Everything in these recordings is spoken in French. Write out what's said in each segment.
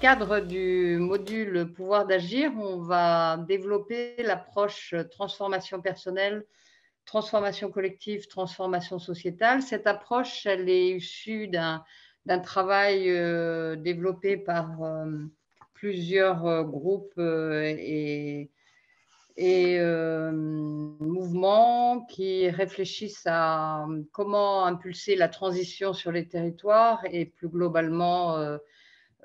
cadre du module Pouvoir d'agir, on va développer l'approche transformation personnelle, transformation collective, transformation sociétale. Cette approche, elle est issue d'un travail développé par plusieurs groupes et mouvements qui réfléchissent à comment impulser la transition sur les territoires et plus globalement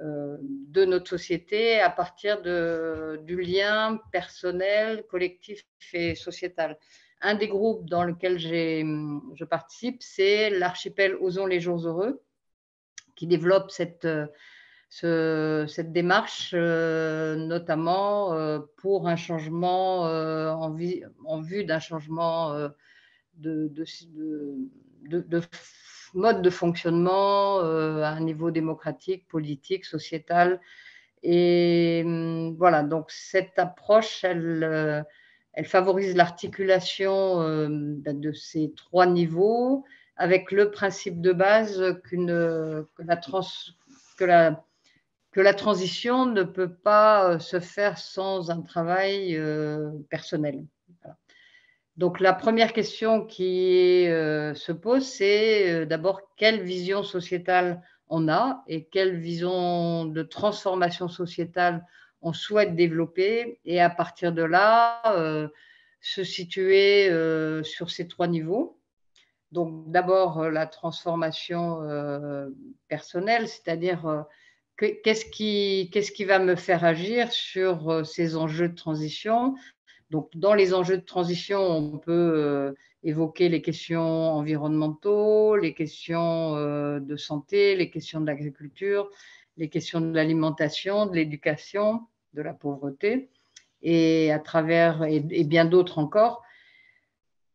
de notre société à partir du lien personnel, collectif et sociétal. Un des groupes dans lequel je participe, c'est l'archipel Osons les jours heureux, qui développe cette démarche, notamment pour un changement, en vue d'un changement de, de, de mode de fonctionnement à un niveau démocratique, politique, sociétal. Et voilà, donc cette approche, elle favorise l'articulation de ces trois niveaux avec le principe de base que la transition ne peut pas se faire sans un travail personnel. Voilà. Donc la première question qui se pose, c'est d'abord quelle vision sociétale on a et quelle vision de transformation sociétale on souhaite développer, et à partir de là, se situer sur ces trois niveaux. Donc d'abord la transformation personnelle, c'est-à-dire qu'est-ce qui va me faire agir sur ces enjeux de transition. Donc, dans les enjeux de transition, on peut évoquer les questions environnementaux, les questions de santé, les questions de l'agriculture, les questions de l'alimentation, de l'éducation, de la pauvreté, et bien d'autres encore.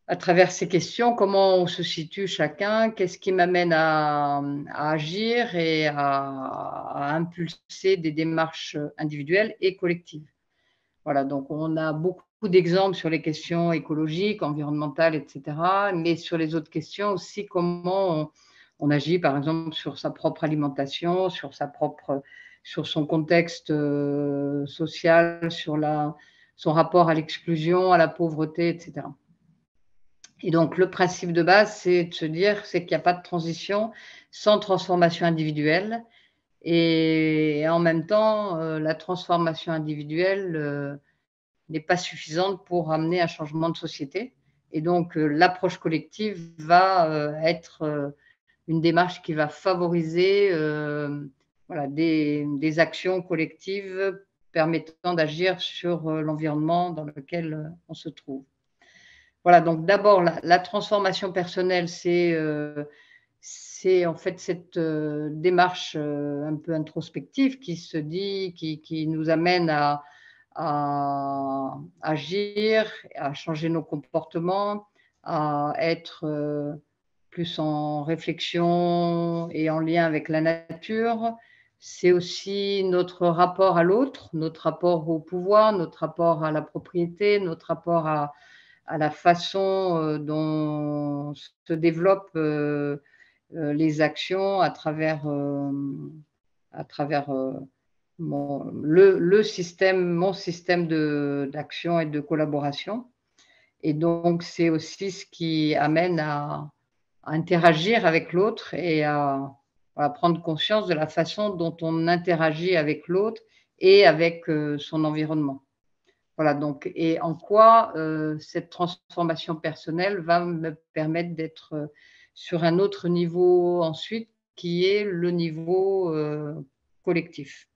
À travers ces questions, comment on se situe chacun, qu'est-ce qui m'amène à agir et à impulser des démarches individuelles et collectives. Voilà, donc on a beaucoup d'exemples sur les questions écologiques, environnementales, etc. Mais sur les autres questions aussi, comment on agit, par exemple, sur sa propre alimentation, sur son contexte social, sur son rapport à l'exclusion, à la pauvreté, etc. Et donc, le principe de base, c'est de se dire qu'il n'y a pas de transition sans transformation individuelle. Et en même temps, la transformation individuelle n'est pas suffisante pour amener un changement de société. Et donc, l'approche collective va être une démarche qui va favoriser voilà, des actions collectives permettant d'agir sur l'environnement dans lequel on se trouve. Voilà, donc d'abord, la transformation personnelle, c'est en fait cette démarche un peu introspective qui nous amène à agir, à changer nos comportements, à être plus en réflexion et en lien avec la nature. C'est aussi notre rapport à l'autre, notre rapport au pouvoir, notre rapport à la propriété, notre rapport à la façon dont se développent les actions à travers mon système d'action et de collaboration. Et donc, c'est aussi ce qui amène à interagir avec l'autre et à prendre conscience de la façon dont on interagit avec l'autre et avec son environnement. Voilà, donc, et en quoi cette transformation personnelle va me permettre d'être sur un autre niveau ensuite, qui est le niveau collectif.